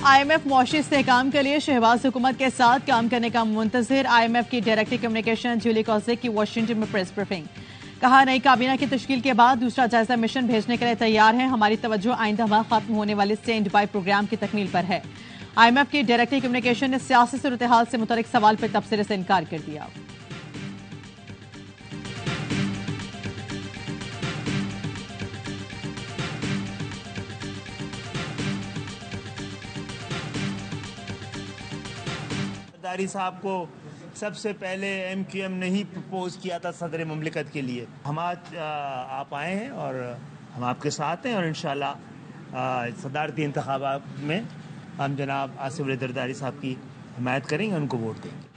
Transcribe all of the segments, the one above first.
IMF मुआशी इस्तेहकाम के लिए शहबाज हुकूमत के साथ काम करने का मुंतज़िर। IMF की डायरेक्टर कम्युनिकेशन जूली कॉज़िक की वाशिंगटन में प्रेस ब्रीफिंग। कहा, नई काबीना की तश्कील के बाद दूसरा जायजा मिशन भेजने के लिए तैयार है। हमारी तवज्जो आइंदा माह खत्म होने वाले स्टैंड बाय प्रोग्राम की तकमील पर है। IMF की डायरेक्टर कम्युनिकेशन ने सियासी सूरत-ए-हाल से मुतल्लिक सवाल पर तबसरे से इनकार कर दिया। जरदारी साहब को सबसे पहले MQM ने ही प्रपोज किया था सदर ममलिकत के लिए। हम आज आप आए हैं और हम आपके साथ हैं और इंशाल्लाह सदारती इंतखाबात में हम जनाब आसिफ अली जरदारी साहब की हिमायत करेंगे, उनको वोट देंगे।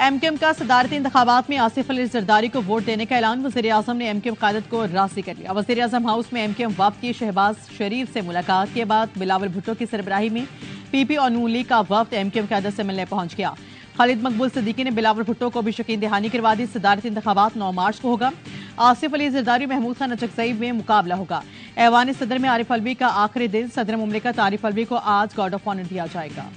MQM का सदारती इंतखाबात में आसिफ अली जरदारी को वोट देने का ऐलान। वज़ीर आज़म ने MQM क़यादत को राज़ी कर लिया। वज़ीर आज़म हाउस में MQM वफ़द की शहबाज शरीफ से मुलाकात के बाद बिलावल भुट्टो की सरबराही में PP और नून लीग का वफ़द MQM क़यादत से मिलने पहुंच गया। खालिद मकबूल सिद्दीकी ने बिलावल भुट्टो को भी शकीन दहानी करवा दी। सदारती इंतखाबात 9 मार्च को होगा। आसिफ अली जरदारी महमूद खान नचकज़ई में मुकाबला होगा। ऐवान सदर में आरिफ अलवी का आखिरी दिन। सदर मुमलिकत आरिफ अलवी को आज गार्ड ऑफ ऑनर दिया जाएगा।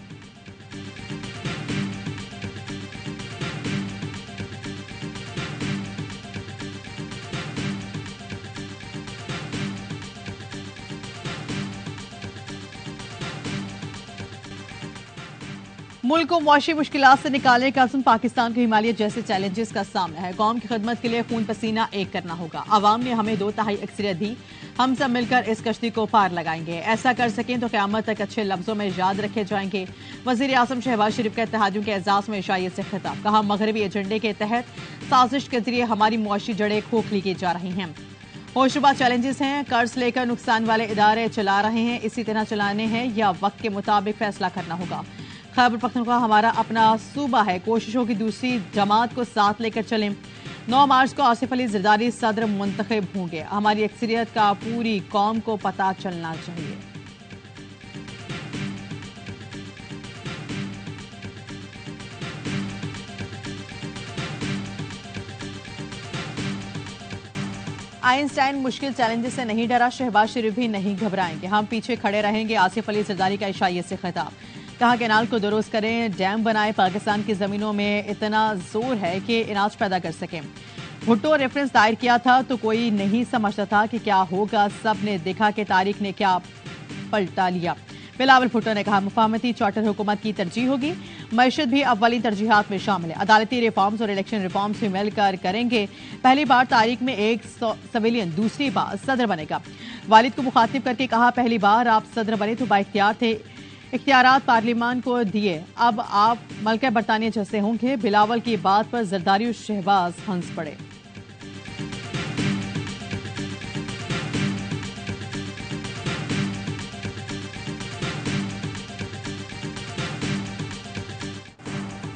मुल्क को मुआशी मुश्किलात से निकालने का अज़्म पाकिस्तान को हिमालय जैसे चैलेंजेस का सामना है। कौम की खिदमत के लिए खून पसीना एक करना होगा। अवाम ने हमें 2/3 अक्सरियत दी। हम सब मिलकर इस कश्ती को पार लगाएंगे। ऐसा कर सकें तो क़यामत तक अच्छे लफ्जों में याद रखे जाएंगे। वज़ीर आज़म शहबाज शरीफ का इत्तेहादियों के एजाज़ में इशाइयत से खिताब। कहा, मगरबी एजेंडे के तहत साजिश के जरिए हमारी मुआशी जड़ें खोखली की जा रही हैं। होशरुबा चैलेंजेस हैं। कर्ज लेकर नुकसान वाले इदारे चला रहे हैं, इसी तरह चलाने हैं या वक्त के मुताबिक फैसला करना होगा। खैबर पख्तूनख्वा हमारा अपना सूबा है। कोशिशों की दूसरी जमात को साथ लेकर चलें। 9 मार्च को आसिफ अली जरदारी सदर मुंतखब होंगे। हमारी अक्सरियत का पूरी कौम को पता चलना चाहिए। आइंस्टाइन मुश्किल चैलेंजेस से नहीं डरा। शहबाज शरीफ भी नहीं घबराएंगे। हम पीछे खड़े रहेंगे। आसिफ अली जरदारी का इशाइयत से खिताब। कहा, कैनाल को दुरुस्त करें, डैम बनाए। पाकिस्तान की जमीनों में इतना जोर है कि अनाज पैदा कर सकें। भुट्टो रेफरेंस दायर किया था तो कोई नहीं समझता था कि क्या होगा। सब ने देखा कि तारीख ने क्या पलटा लिया। बिलावल भुट्टो ने कहा, मुफाहमती चार्टर हुकूमत की तरजीह होगी। मईशत भी अव्वली तरजीहात में शामिल है। अदालती रिफॉर्म्स और इलेक्शन रिफॉर्म्स भी मिलकर करेंगे। पहली बार तारीख में एक सिविलियन दूसरी बार सदर बनेगा। वालिद को मुखातिब करके कहा, पहली बार आप सदर बने तो बाइख्तियार थे, इख्तियारात पार्लियामान को दिए, अब आप मलका बरतानिया जैसे होंगे। बिलावल की बात पर जरदारी और शहबाज हंस पड़े।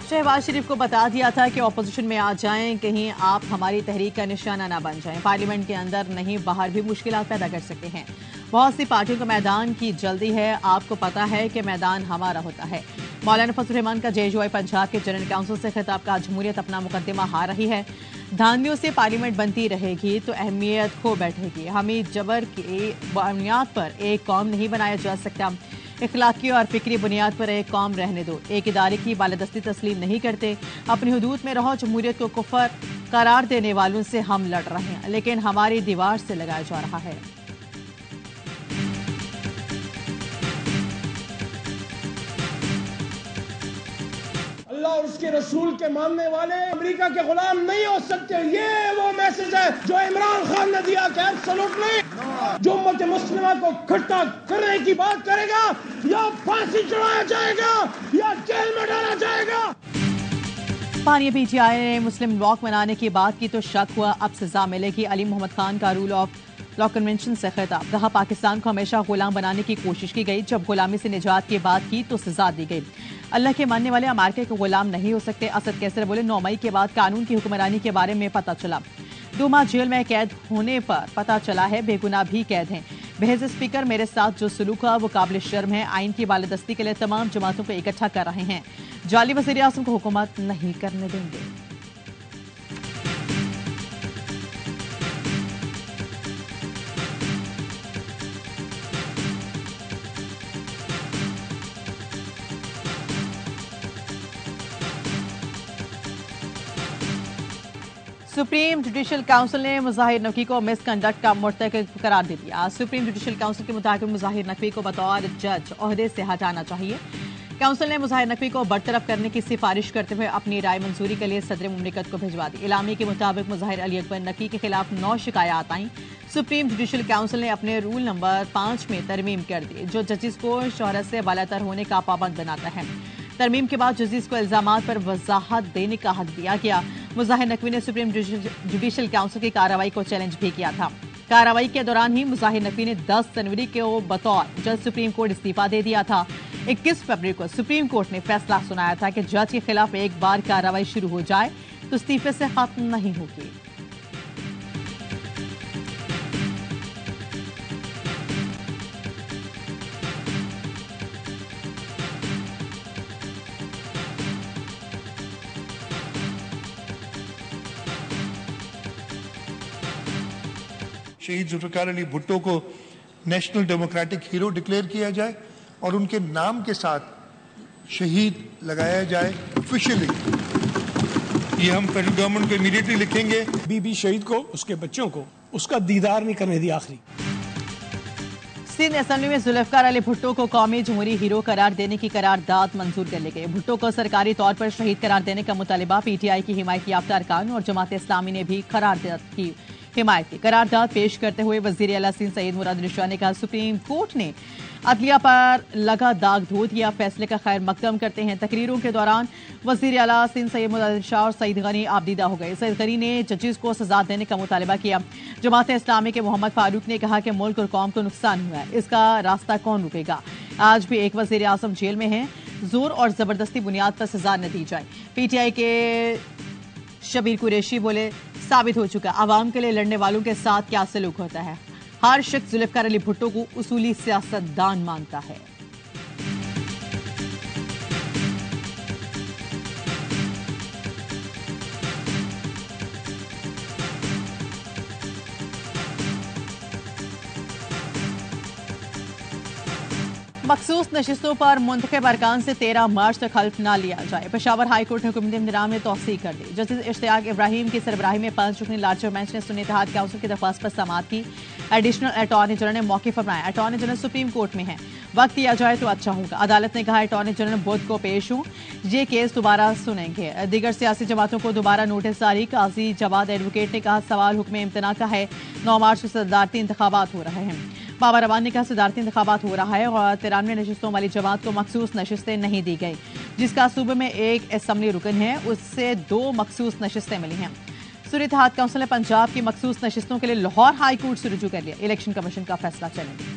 शहबाज शरीफ को बता दिया था कि ऑपोजिशन में आ जाएं, कहीं आप हमारी तहरीक का निशाना ना बन जाएं। पार्लियामेंट के अंदर नहीं बाहर भी मुश्किलात पैदा कर सकते हैं। बहुत सी पार्टियों को मैदान की जल्दी है। आपको पता है कि मैदान हमारा होता है। मौलाना फजल रहमान का JUI पंजाब के जनरल काउंसिल से खिताब। का जमहूरियत अपना मुकदमा हार रही है। धांधियों से पार्लियामेंट बनती रहेगी तो अहमियत खो बैठेगी। हमें जबर की बुनियाद पर एक कौम नहीं बनाया जा सकता। इखलाकी और फिक्री बुनियाद पर एक कौम रहने दो। एक इदारे की बालादस्ती तस्लीम नहीं करते। अपनी हुदूद में रहो। जमहूरियत को कुफर करार देने वालों से हम लड़ रहे हैं, लेकिन हमारी दीवार से लगाया जा रहा है। अल्लाह और उसके रसूल के मानने वाले अमेरिका के गुलाम नहीं हो सकते। ये वो मैसेज है जो इमरान खान ने दिया कि एब्सोल्युटली जो उम्मत मुस्लिमा को इकट्ठा करने की बात करेगा या फांसी चढ़ाया जाएगा या जेल में डाला जाएगा। पानी PTI ने मुस्लिम वॉक मनाने की बात की तो शक हुआ, अब सजा मिलेगी। अली मोहम्मद खान का रूल ऑफ लॉ कन्वेंशन से खिताब। कहा, पाकिस्तान को हमेशा गुलाम बनाने की कोशिश की गई। जब गुलामी से निजात की बात की तो सजा दी गई। अल्लाह के मानने वाले अमेरिका के गुलाम नहीं हो सकते। असद कैसर बोले, 9 मई के बाद कानून की हुक्मरानी के बारे में पता चला। 2 माह जेल में कैद होने पर पता चला है बेगुनाह भी कैद हैं। बहस स्पीकर, मेरे साथ जो सलूक हुआ वो काबिल शर्म है। आइन की बालादस्ती के लिए तमाम जमातों को इकट्ठा कर रहे हैं। जाली वज़ीर आज़म को हुकूमत नहीं करने देंगे। सुप्रीम जुडिशल काउंसिल ने मुजाहिर नकवी को मिसकंडक्ट का मुर्तकिब करार दे दिया। सुप्रीम जुडिशल काउंसिल के मुताबिक मुजाहिर नकवी को बतौर जज ओहदे से हटाना चाहिए। काउंसिल ने मुजाहिर नकवी को बरतरफ करने की सिफारिश करते हुए अपनी राय मंजूरी के लिए सदर मुमलिकत को भिजवा दी। इलामी के मुताबिक मुजाहिर अली अकबर नकवी के खिलाफ 9 शिकायत आई। सुप्रीम जुडिशल काउंसिल ने अपने रूल नंबर 5 में तरमीम कर दी, जो जजेस को शोहरत से बालातर होने का पाबंद बनाता है। तरमीम के बाद जजेस को इल्जामात पर वजाहत देने का हक दिया गया। मुजाहिर नकवी ने सुप्रीम जुडिशल काउंसिल की कार्रवाई को चैलेंज भी किया था। कार्रवाई के दौरान ही मुजाहिर नकवी ने 10 जनवरी को बतौर जज सुप्रीम कोर्ट इस्तीफा दे दिया था। 21 फरवरी को सुप्रीम कोर्ट ने फैसला सुनाया था कि जज के खिलाफ एक बार कार्रवाई शुरू हो जाए तो इस्तीफे से खत्म नहीं होगी। शहीद जुल्फिकार अली भुट्टो को नेशनल डेमोक्रेटिक हीरो डिक्लेयर किया जाए और उनके नाम के साथ शहीद लगाया जाए ऑफिशियली। ये हम फेडरल गवर्नमेंट को इमीडिएटली लिखेंगे। बीबी शहीद को, उसके बच्चों को उसका दीदार नहीं करने दिया। आखिरी सिंध असेंबली में जुल्फिकार अली भुट्टो को कौमी जमहूरी हीरो करार देने की करारदाद मंजूर कर ली गई। भुट्टो को सरकारी तौर पर शहीद करार देने का मुतालिबा पीटीआई की हिमायत याफ्ता अरकान और जमात इस्लामी ने भी करारदाद की हिमायत की। करारदाद पेश करते हुए वजीर आला सिंध सईद मुराद अली शाह ने कहा, सुप्रीम कोर्ट ने अदलिया पर लगा दाग धो दिया, फैसले का खैर मकदम करते हैं। तकरीरों के दौरान वजीर आला सिंध सईद मुराद अली शाह और सईद गनी आबदीदा हो गए। सईद गनी ने जजेस को सजा देने का मुतालबा किया। जमात इस्लामी के मोहम्मद फारूक ने कहा कि मुल्क और कौम को नुकसान हुआ है, इसका रास्ता कौन रुकेगा। आज भी एक वजीर आजम जेल में है, जोर और जबरदस्ती बुनियाद पर सजा न दी जाए। पीटीआई के शबीर कुरैशी बोले, साबित हो चुका आवाम के लिए लड़ने वालों के साथ क्या सलूक होता है। हर शख्स जुल्फिकार अली भुट्टो को उसूली सियासतदान मानता है। मखसूस नशिस्तों पर मुंतखब अरकान से 13 मार्च तक हल्फ न लिया जाए। पेशावर हाई कोर्ट ने हुकूमती इंतजाम में तौसीह कर दी। जस्टिस इश्तियाक इब्राहिम की सरबराही में 5 रुकनी लार्जर बेंच ने सुन्नी इत्तेहाद काउंसिल की दरख्वास्त पर समाअत की। एडिशनल अटॉर्नी जनरल ने मौके पर बनाया। अटॉर्नी जनरल सुप्रीम कोर्ट में है, वक्त दिया जाए तो अच्छा होगा। अदालत ने कहा, अटॉर्नी जनरल बुध को पेश हूं, ये केस दोबारा सुनेंगे। दीगर सियासी जमातों को दोबारा नोटिस जारी। काजी जवाद एडवोकेट ने कहा, सवाल हुक्म इम्तना का है। 9 मार्च को सदारती इंतखाबात हो रहे हैं। बाबा रवान ने कहा, सदारती इंतखाबात हो रहा है और 93 नशिस्तों वाली जमात को मखसूस नशिस्तें नहीं दी गई, जिसका सूबे में एक असम्बली रुकन है, उससे 2 मखसूस नशिस्तें मिली हैं। सुन्नी इत्तेहाद काउंसिल ने पंजाब की मखसूस नशिस्तों के लिए लाहौर हाई कोर्ट से रुजू कर लिया। इलेक्शन कमीशन का फैसला चलेगा।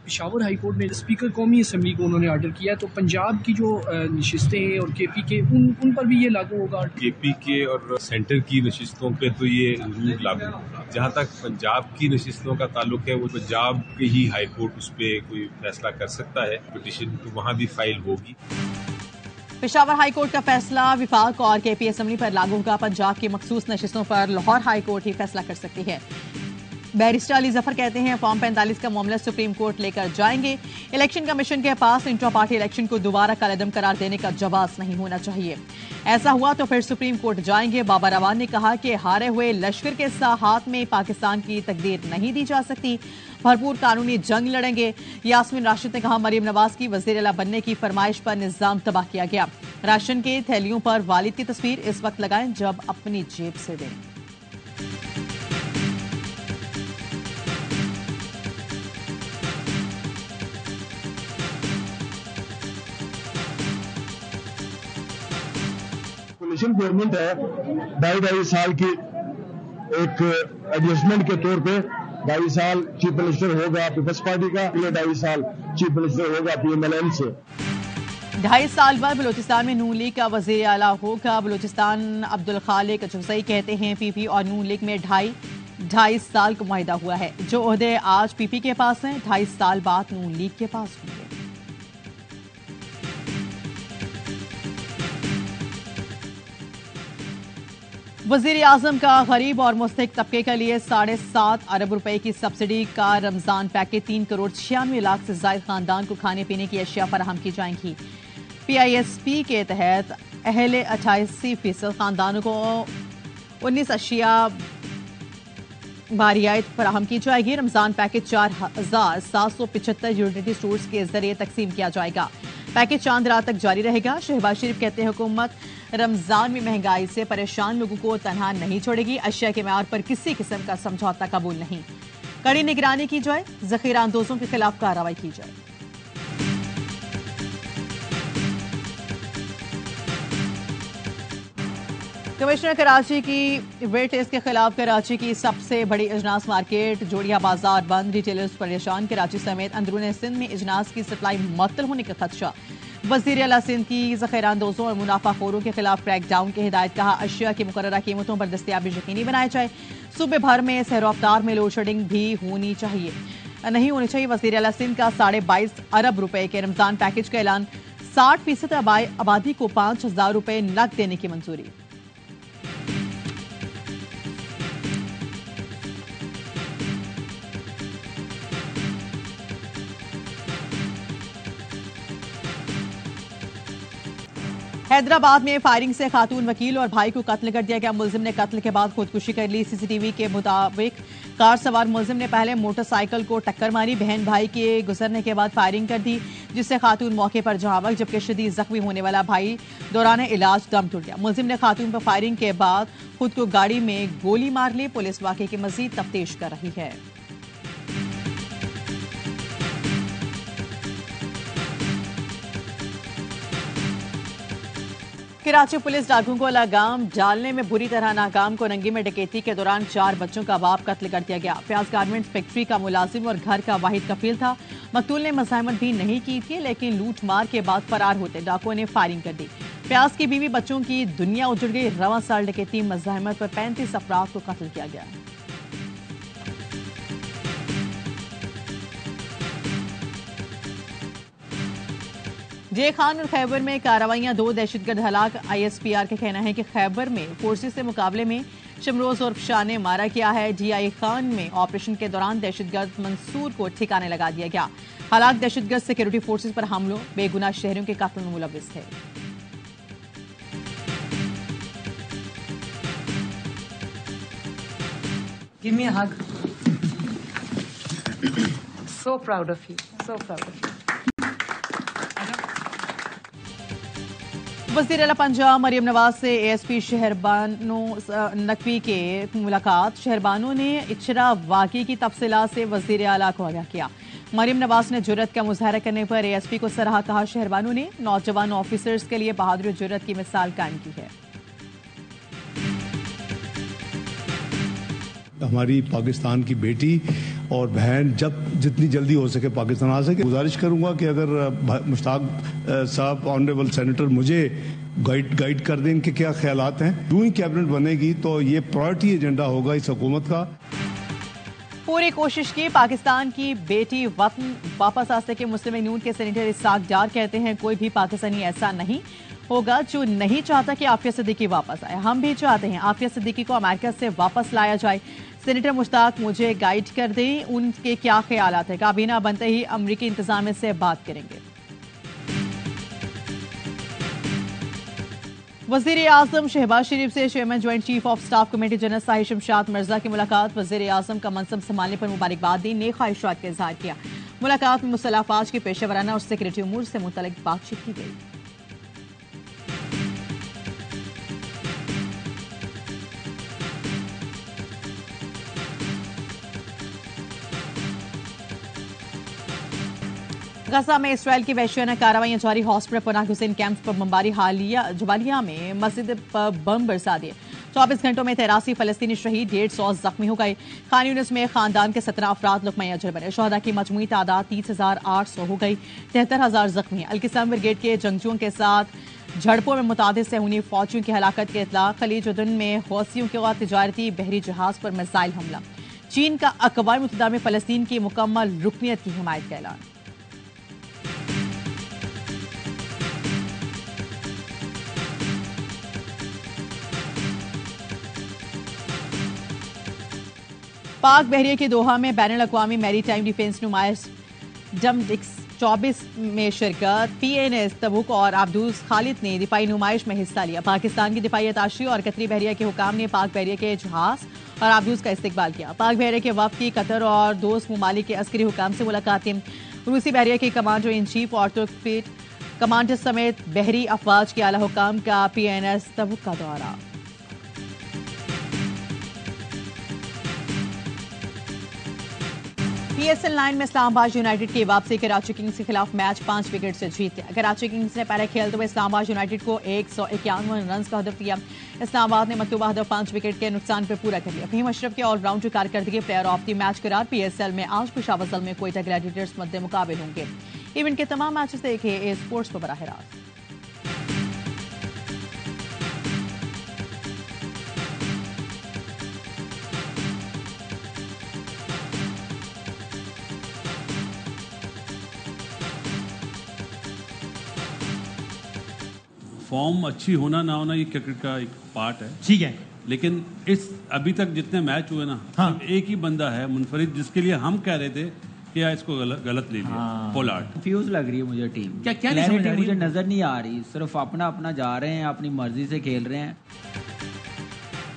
पेशावर हाई कोर्ट ने स्पीकर कौमी असम्बली को उन्होंने ऑर्डर किया, तो पंजाब की जो नशिस्तें हैं और केपी के उन पर भी ये लागू होगा। केपी के और सेंटर की नशिस्तों पे तो ये जरूर लागू होगा। जहाँ तक पंजाब की नशिस्तों का ताल्लुक है, वो पंजाब के ही हाई कोर्ट उस पर कोई फैसला कर सकता है। पिटीशन तो वहाँ भी फाइल होगी। पेशावर हाई कोर्ट का फैसला विफाक और केपी असम्बली पर लागू होगा। पंजाब की मखसूस नशिस्तों पर लाहौर हाई कोर्ट ही फैसला कर सकती है। बैरिस्टर अली जफर कहते हैं, फॉर्म 45 का मामला सुप्रीम कोर्ट लेकर जाएंगे। इलेक्शन कमीशन के पास इंट्रा पार्टी इलेक्शन को दोबारा कलअदम करार देने का जवाब नहीं होना चाहिए। ऐसा हुआ तो फिर सुप्रीम कोर्ट जाएंगे। बाबा रवान ने कहा कि हारे हुए लश्कर के हाथ में पाकिस्तान की तकदीर नहीं दी जा सकती, भरपूर कानूनी जंग लड़ेंगे। यास्मीन राशिद ने कहा, मरीम नवाज की वजीर आला बनने की फरमाइश पर निजाम तबाह किया गया। राशन के थैलियों पर वालिद की तस्वीर इस वक्त लगाएं जब अपनी जेब से दें। गवर्नमेंट है, 2.5 साल की एक एडजस्टमेंट के तौर पे 2.5 साल चीफ मिनिस्टर होगा पीपल्स पार्टी का, अगले 2.5 साल चीफ मिनिस्टर होगा PMLN से। 2.5 साल बाद बलूचिस्तान में नून लीग का वजीर आला होगा। बलूचिस्तान अब्दुल खालिक चौसई कहते हैं, PP और नून लीग में 2.5 साल का मुआहिदा हुआ है। जो ओहदे आज PP के पास हैं, 2.5 साल बाद नून लीग के पास होंगे। वजीर आजम का गरीब और मुस्तहिक तबके के लिए 7.5 अरब रुपए की सब्सिडी का रमजान पैकेज 3 करोड़ 96 लाख से ज्यादा खानदान को खाने पीने की अशिया फराहम की जाएंगी। PISP के तहत अहले 88% खानदानों को 19 अशिया रियायत फराहम की जाएगी। रमजान पैकेज 4,775 यूटिलिटी स्टोर्स के जरिए तकसीम किया जाएगा। पैकेज चांद रात तक जारी रहेगा। शहबाज शरीफ कहते हैं हुकूमत रमजान में महंगाई से परेशान लोगों को तनहा नहीं छोड़ेगी। अशिया के म्यार पर किसी किस्म का समझौता कबूल नहीं। कड़ी निगरानी की जाए, जखीरा अंदोजों के खिलाफ कार्रवाई की जाए। कमिश्नर कराची की वेट लिस्ट के खिलाफ कराची की सबसे बड़ी इजनास मार्केट जोड़िया बाजार बंद, रिटेलर्स परेशान। कराची समेत अंदरून सिंध में इजनास की सप्लाई मुअत्तल होने का खदशा। वजीर आला सिंध की जखीरा अंदोजों और मुनाफाखोरों के खिलाफ क्रैकडाउन की हिदायत। कहा अशिया की मुकर्ररा कीमतों पर दस्तयाबी यकीनी बनाया जाए। सूबे भर में सहर अफ्तार में लोड शेडिंग भी नहीं होनी चाहिए। वजीर आला सिंध का 22.5 अरब रुपए के रमजान पैकेज का ऐलान। 60% आबादी को 5,000 रुपए नकद देने की मंजूरी। हैदराबाद में फायरिंग से खातून वकील और भाई को कत्ल कर दिया गया। मुलजिम ने कत्ल के बाद खुदकुशी कर ली। CCTV के मुताबिक कार सवार मुलजिम ने पहले मोटरसाइकिल को टक्कर मारी, बहन भाई के गुजरने के बाद फायरिंग कर दी, जिससे खातून मौके पर जहां बच, जबकि शदीद जख्मी होने वाला भाई दौरान इलाज दम टूट गया। मुलजिम ने खातून पर फायरिंग के बाद खुद को गाड़ी में गोली मार ली। पुलिस वाकये की मजीद तफ्तीश कर रही है। कराची पुलिस डाकुओं को लगाम डालने में बुरी तरह नाकाम। कोरंगी में डकैती के दौरान 4 बच्चों का बाप कत्ल कर दिया गया। प्याज गारमेंट्स फैक्ट्री का मुलाजिम और घर का वाहिद कफील था। मकतूल ने मज़ाहमत भी नहीं की थी, लेकिन लूट मार के बाद फरार होते डाकुओं ने फायरिंग कर दी। प्याज की बीवी बच्चों की दुनिया उजड़ गई। रवां साल डकैती मज़ाहमत पर 35 अफराद को कत्ल किया गया। जे खान और खैबर में कार्रवाइयां, 2 दहशतगर्द हलाक। ISPR का कहना है कि खैबर में फोर्सेस से मुकाबले में शमरोज और शाह ने मारा किया है। DI खान में ऑपरेशन के दौरान दहशतगर्द मंसूर को ठिकाने लगा दिया गया। हलाक दहशतगर्द सिक्योरिटी फोर्सेस पर हमलों, बेगुनाह शहरियों के कत्ल में मुलविस थे। Give me a hug. So proud of you. So proud of you. वज़ीर आला पंजाब मरियम नवाज से ASP शहरबानो नकवी के मुलाकात। शहरबानो ने इचरा वाक़ई की तफसीलात से वज़ीर आला को आगाह किया। मरियम नवाज ने जुर्रत का मुजाहरा करने पर ASP को सराहा। कहा शहरबानो ने नौजवान ऑफिसर्स के लिए बहादुरी और जुर्रत की मिसाल कायम की है। हमारी पाकिस्तान की बेटी और बहन जितनी जल्दी हो सके पाकिस्तान आ सके। गुजारिश करूंगा कि अगर मुश्ताक साहब ऑनरेबल सेनेटर मुझे गाइड कर दें इनके क्या ख्यालात हैं। यूं ही कैबिनेट बनेगी तो ये प्रायोरिटी एजेंडा होगा इस हुकूमत का। पूरी कोशिश की पाकिस्तान की बेटी वतन वापस आ सके। मुस्लिम लीग नून के सेनेटर इसाक डार कहते हैं कोई भी पाकिस्तानी ऐसा नहीं होगा जो नहीं चाहता कि आफिया सिद्दीकी वापस आए। हम भी चाहते हैं आफिया सिद्दीकी को अमेरिका से वापस लाया जाए। सेनेटर मुश्ताक मुझे गाइड कर दें, उनके क्या ख्यालात है। काबीना बनते ही अमरीकी इंतजामिया से बात करेंगे। वज़ीर आज़म शहबाज शरीफ से chairman joint chief of staff committee general Sahib Shamshad Mirza की मुलाकात। वज़ीर आज़म का मनसब संभालने पर मुबारकबाद दी, नेक ख्वाहिशात का इजहार किया। मुलाकात में मुसल्लह अफवाज के पेशेवराना और सेक्रेटरी उमूर से मुतल्लिक बातचीत की गई। गजा में इसराइल की वहशियाना कार्रवाइयां जारी। हॉस्पिटल पनाह हुसैन कैंप पर बमबारी। जबालिया में मस्जिद पर बम बरसा दिए। 24 घंटों में 83 फलस्तीनी शहीद, 150 जख्मी हो गए। खान यूनिस में खानदान के 17 अफराद लुकमा अजर बने। शहदा की मजमूई तादाद 30,800 हो गई। 73,000 जख्मी। अल-किस्म ब्रिगेड के जंगजुओं के साथ झड़पों में मुतादिद सहूनी फौजियों की हलाकत के इतला। खलीज उर्दन में हौसियों के तिजारती बहरी जहाज पर मिसाइल हमला। चीन का अक़वाम मुत्तहिदा में फलस्तीन की मुकम्मल रुकनियत की हिमायत का ऐलान। पाक बहरिया के दोहा में बैनुल अक़वामी मैरीटाइम डिफेंस नुमाइश डमडिक्स 24 में शिरकत। PNS तबुक और अब्दुस खालिद ने दिफाई नुमाइश में हिस्सा लिया। पाकिस्तान की दिफाई अताशी और कतरी बहरिया के हुकाम ने पाक बहरिया के जहाज और अब्दुस का इस्तकबाल किया। पाक बहरिया के वफ्द की कतर और दोस्त ममालिक के अस्करी हुकाम से मुलाकातें। रूसी बहरिया के कमांडर इन चीफ और तुर्क फ्लीट कमांडर समेत बहरी अफवाज के आला हुकाम का PNS तबुक का दौरा। PSL 9 में इस्लामाबाद यूनाइटेड की वापसी। कराची किंग्स के खिलाफ मैच 5 विकेट से जीत लिया। कराची किंग्स ने पहले खेलते हुए इस्लामाबाद यूनाइटेड को 151 रन का हदफ दिया। इस्लामाबाद ने मतलूबा हदफ 5 विकेट के नुकसान पर पूरा कर लिया। फहीम अशरफ के ऑलराउंडर कारकर्दगी प्लेयर ऑफ द मैच करार। PSL में आज पेशावर जल में कोयटा ग्लैडिएटर्स मद्दे मुकाबिल होंगे। इवेंट के तमाम मैचेस देखें ए स्पोर्ट्स पर बराह रास्त। फॉर्म अच्छी होना ना होना ये क्रिकेट का एक पार्ट है, ठीक है, लेकिन इस अभी तक जितने मैच हुए ना, हाँ। एक ही बंदा है मुनफरिद जिसके लिए हम कह रहे थे कि यार इसको गलत ले लिया, पोलार्ड। कंफ्यूज लग रही है मुझे टीम, क्या क्लैरिटी मुझे नजर नहीं आ रही, सिर्फ अपना अपना जा रहे हैं, अपनी मर्जी से खेल रहे हैं।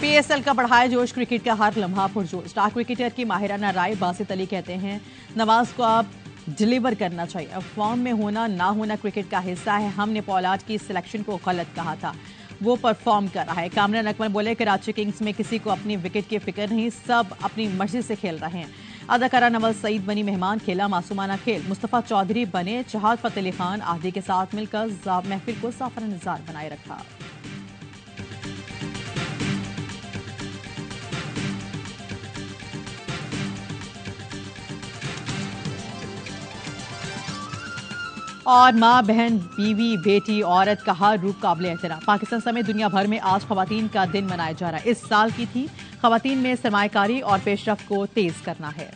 PSL का बढ़ाए जोश, क्रिकेट का हर लम्हा पुरजोश। स्टार क्रिकेटर की माहिराना राय बासित अली कहते हैं नवाज को आप डिलीवर करना चाहिए। अब फॉर्म में होना ना होना क्रिकेट का हिस्सा है। हमने पोलार्ड की सिलेक्शन को गलत कहा था, वो परफॉर्म कर रहा है। कामरान अकमल बोले कराची किंग्स में किसी को अपनी विकेट की फिक्र नहीं, सब अपनी मर्जी से खेल रहे हैं। अदाकारा नवल सईद बनी मेहमान, खेला मासूमाना खेल। मुस्तफ़ा चौधरी बने जहाद फतेह अली खान आहदी के साथ मिलकर महफिल को साफर निज़ार बनाए रखा। और माँ, बहन, बीवी, बेटी, औरत का हर रूप काबिल एहतराम। पाकिस्तान समेत दुनिया भर में आज ख़वातीन का दिन मनाया जा रहा है। इस साल की थी ख़वातीन में सरमायाकारी और पेशरफ्त को तेज करना है।